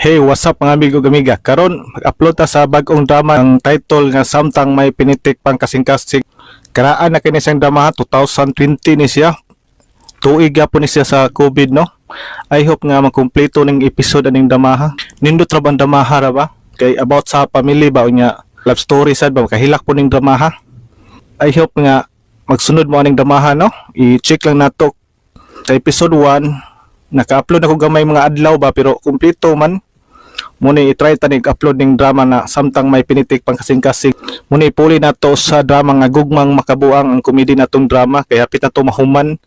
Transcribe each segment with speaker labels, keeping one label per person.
Speaker 1: Hey, what's up mga amigo gamiga? Karon mag-upload ta sa bag-ong drama ang title nga Samtang May Pinitik Pang Kasing-kasing. Karaan na kini siyang drama 2020 ni siya. Tuig gyapon ni siya sa COVID, no. I hope nga makumpleto ning episode aning drama. Nindot ra bang drama ra ba? Kay about sa family ba unya love story sad ba kahilak po ning drama. I hope nga magsunod mo aning drama, no. I-check lang nato sa episode 1. Naka-upload ako gamay mga adlaw ba pero kumpleto man. Muna i-try tani upload ning drama na Samtang May Pinitik Pang Kasing-kasing. Muna ipuli na to sa drama nga Gugmang Makabuang ang komedi natong drama kaya hapit na to mahuman.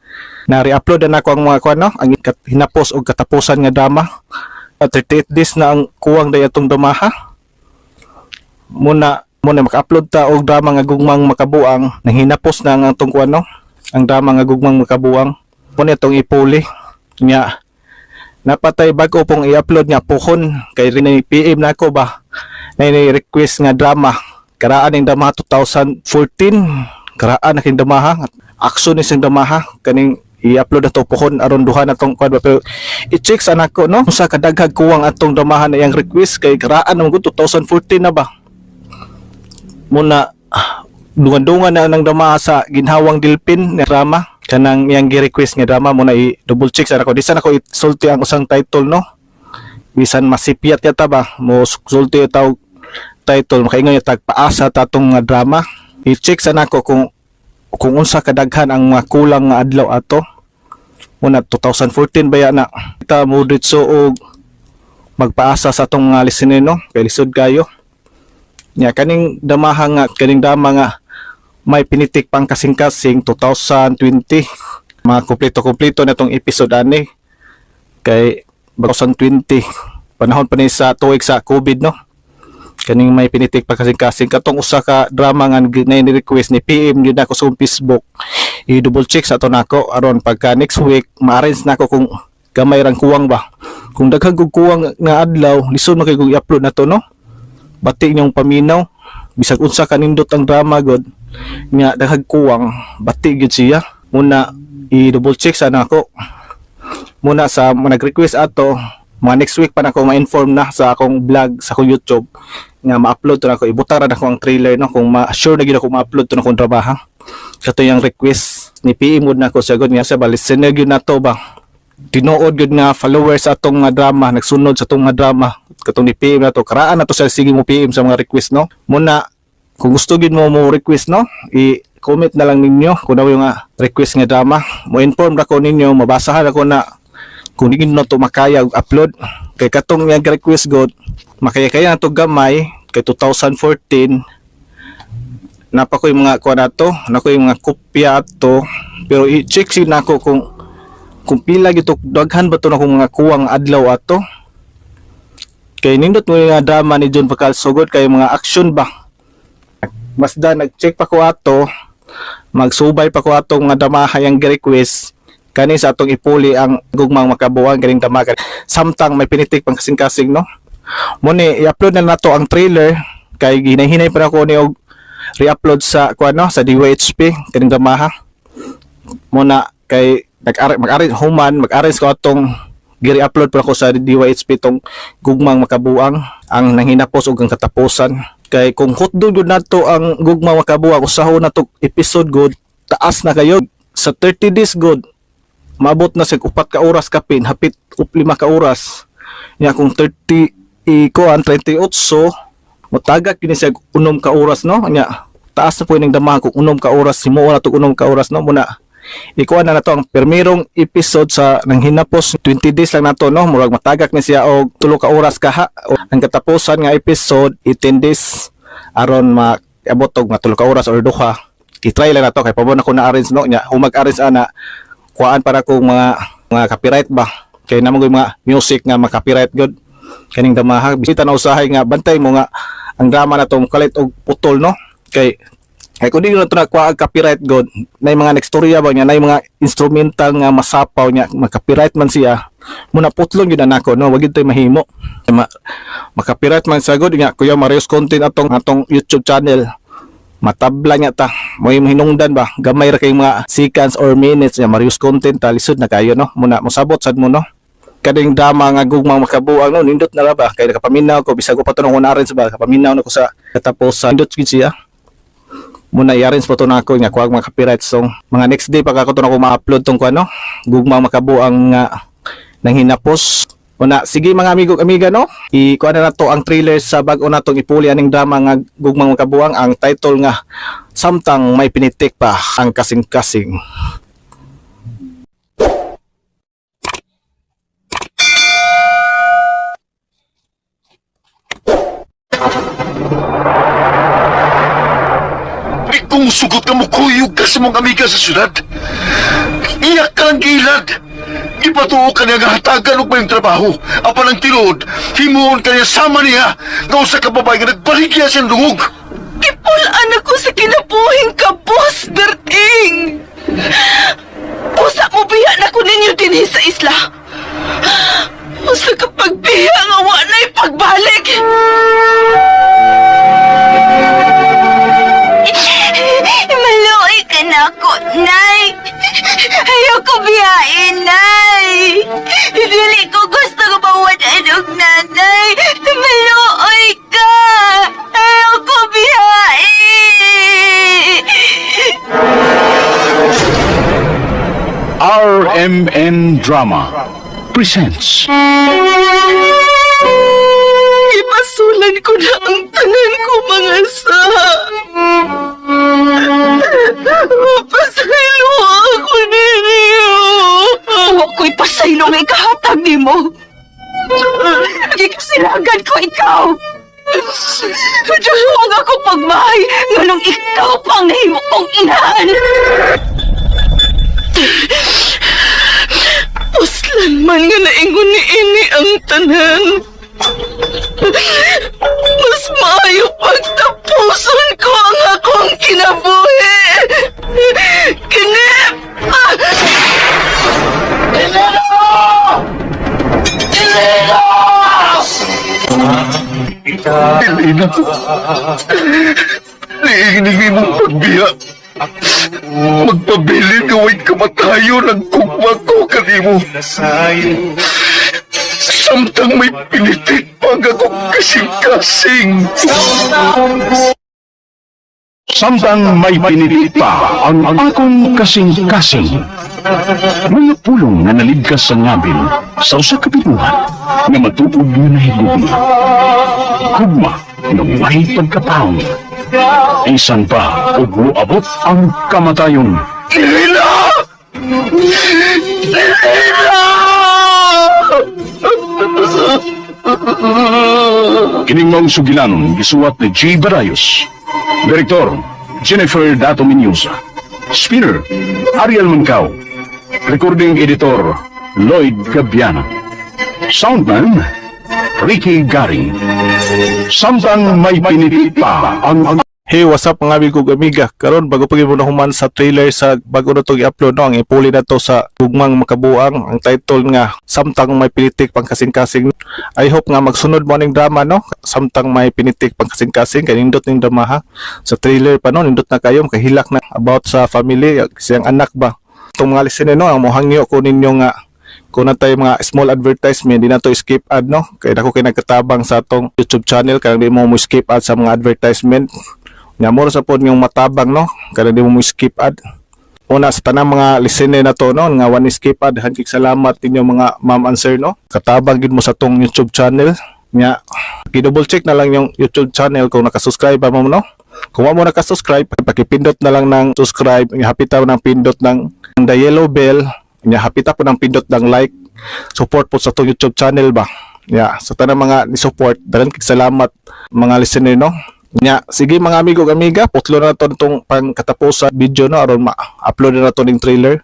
Speaker 1: Na re-upload na ako ang mga kuan, no, ang hinapos og katapusan nga drama. 38 days na ang kuwang day atong drama ha. Muna maka-upload ta og drama nga Gugmang Makabuang nang hinapos na ang atong kuan, no, ang drama nga Gugmang Makabuang. Muna itong ipuli nya napatay bago pong i-upload nga puhon kay rin PM na ako ba na request nga drama karaan ng drama 2014 karaan na king drama ha action ni sing drama ha kaning i-upload na to puhon aron duha na tong kwan pero i-check sa nako, no, sa kadaghag kuwang atong drama na yang request kay karaan naman 2014 na ba muna dungan-dungan na ng drama sa ginhawang Dilpin nga drama kanang yang gi-request nga drama mo na i-double check sa ako. Di sana ko isulti ang usang title, no. Bisan masipyat yata ba mo sulti taw title makaingon yata paasa tatong nga drama. I-check sana ko kung unsa kadaghan ang mga kulang nga adlaw ato. Muna 2014 baya na kita mo ditso og magpaasa sa atong nga listener, no. Kay lisod kayo. Nya kaning drama nga kaning drama nga May Pinitik Pang Kasing-kasing 2020. Mga kumpleto na itong episode ani. Kay 2020. Panahon pa ni sa tuig sa COVID, no. Kaning May Pinitik Pang Kasing-kasing. Katong usa ka drama nga ni-request ni PM yun ako sa Facebook. I-double check sa ito nako. Aron pagka next week, ma-arrange na ako kung gamay rang kuwang ba. Kung daghang kuwang nga adlaw, lisod na kayo i-upload na to, no. Bati niyong paminaw. Bisag unsa kanindot ang drama god nga daghang kuwang bati gyud siya. Muna i-double check sa nako. Muna sa nag-request ato, mga next week pa nako ma-inform na sa akong vlog sa akong YouTube nga ma-upload to nako. Ibutang ra nako ang trailer, no, kung ma-sure na gyud ako ma-upload to nako drama. Kato yang request ni PM mod nako sa god nga sa listener gyud nato ba. Tinuod gyud nga followers atong nga drama, nagsunod sa atong nga drama. Katong ni PM na to, karaan na to sa sige mo PM sa mga request, no. Muna kung gusto gid mo request, no, i-comment na lang ninyo kung daw yung request nga drama. Mo inform ra ko ninyo, mabasahan ako na kung di no to makaya upload. Kay katong nga request god, makaya-kaya na to gamay kay 2014. Napa ko yung mga kuha na to, nako yung mga kopya ato, pero i-check sin nako kung pila gito daghan ba to na kung mga kuwang adlaw ato. Kay nindot mo yung drama ni John Pacalsogod kay mga action ba. Masda nag-check pa ko ato, magsubay pa ko atong nga drama yang request kani sa atong ipuli ang Gugmang Makabuang kaning drama Samtang May Pinitik Pang Kasing-kasing, no. Muni i-upload na nato ang trailer kay ginahinay pa ako ni og re-upload sa kuno sa DYHP kaning drama. Muna kay mag-arrange ko atong giri-upload pa ako sa DYHP tong Gugmang Makabuang ang nanghinapos ug ang katapusan. Kay kung hotdog gud nato ang Gugmang Makabuang usahon na to episode good taas na kayo sa 30 days good maabot na sa 4 ka oras kapin hapit 5 ka oras nya kung 30 iko ang 38 motagak kini sa 6 ka oras, no, nya taas na po ning damang kung 6 ka oras himuon na to 6 ka oras, no. Muna ikuha na nato ang permirong episode sa nang hinapos 20 days lang nato, no, murag matagak ni siya og 3 ka oras kaha. Ang katapusan nga episode 18 days aron maabot og 3 ka oras or duha. I-try lang nato kay pabon ako na-arrange, no, nya humag-arrange ana kuhaan para kong mga copyright ba kay namang mga music nga ma-copyright god kaning damaha. Bisita na usahay nga bantay mo nga ang drama na to kalit og putol, no, kay kung di na ito nakuha ang copyright god na yung mga nekstorya ba niya na yung mga instrumental nga masapaw niya mag-copyright man siya muna putlong yun na nako, no, wag ito mahimo mag-copyright man sa god nga kuya Marius content atong YouTube channel matabla niya ta mo yung hinungdan ba gamay ra kay mga seconds or minutes niya Marius content ta lisod na kayo, no. Muna mosabot sad mo, no, kading drama nga gugmang makabuang no nindot na ra ba kay nakapaminaw ko bisag ko pa to nung unarin sa ba kapaminaw na ko sa katapos sa nindot gid siya muna i-arrange po to na ako nga kuwag mga copyright song mga next day pag ako to na ko ma-upload tong kuano gugmang makabuang nga nang hinapos una sige mga amigo amiga no ikuha na to ang trailer sa bag-o na tong ipuli aning drama nga gugmang makabuang ang title nga Samtang May Pinitik Pa Ang Kasing-Kasing.
Speaker 2: Kung sugot ka mo kuyog ka sa mga amiga sa syudad, iyak ka ng gilad. Ipatuo ka niya nga hatagan og mayong trabaho. Apan ang tinuod, himuon ka niya sama niya nga usa ka babae nga nagbaligya siyang lungog.
Speaker 3: Ipulaan ako sa kinabuhing ka, Boss Berting! Usa mo biya na ko ninyo din sa isla. Usa ka pagbiya nga walay pagbalik. Maluoy ka na ako, Nay. Ayoko biyain, Nay. Dili ko gusto ka mawanan og nanay. Maluoy ka. Ayoko biyain.
Speaker 4: RMN Drama presents
Speaker 3: Ipasulan ko na ang tanan ko, mga sa. Pasaylo ako ninyo. Huwag ko'y pasaylo nga ikahatag ni mo. Nagkikasilagan ko ikaw. Diyusuwag ako pagmahay nganong ikaw pang nahimo kong inahan. Puslan man nga naingon ni ini ang tanan. Mas maayo pagtapuson ko ang akong kinabuhi. Kinip!
Speaker 2: Elena, liinig mong pagbiya. Magpabilin nga way kamatayo ng kugma ko kanimo. Samtang may pinitik pang ako kasing-kasing.
Speaker 4: Samtang May Pinitik Pa Ang Akong Kasing-Kasing. Mga pulong na naligkas sa ngabil sa usa ka binuhan nga matuod nga nahigugma. Gugma ng may pagkataong. Isan pa ug moabot ang kamatayon.
Speaker 2: Elena! Elena!
Speaker 4: Kining maong sugilanon gisuwat ni G. Barayos. Direktor, Jennifer Dato Minyosa. Spinner, Ariel Mancao. Recording Editor, Lloyd Gabiana. Soundman, Ricky Garing. Samtang May Pinitik Pa Ang
Speaker 1: Hey, what's up mga amigo amiga? Karon bago pa mo na human sa trailer sa bago na to i-upload no, ang ipuli na to sa Gugmang Makabuang, ang title nga Samtang May Pinitik Pang Kasing-Kasing. I hope nga magsunod mo ning drama no, Samtang May Pinitik Pang Kasing-Kasing, kay nindot ning drama ha. Sa trailer pa no, nindot na kayo kahilak na about sa family, siyang anak ba. Itong mga listener no, ang mohangyo ko ninyo nga kung na tayo mga small advertisement, di na to skip ad no, kaya ako kay nagkatabang sa atong YouTube channel, kaya di mo skip ad sa mga advertisement. Nga mo sa pod yung matabang no, kada di mo skip ad. Una sa tanang mga listener na to no, nga one skip ad, hangkik salamat ninyo mga ma'am and sir no. Katabang gid mo sa tong YouTube channel. Nga i-double check na lang yung YouTube channel kung nakasubscribe ba mo no. Kung mo nakasubscribe, pakipindot na lang ng subscribe, hapita mo ng pindot ng the yellow bell, hapita po ng pindot ng like. Support po sa tong YouTube channel ba. Sa tanang mga ni-support, dalan kik salamat mga listener no. Sige mga amigo amiga, putlo na to itong pangkatapos sa video no, aron ma-upload na to ning trailer.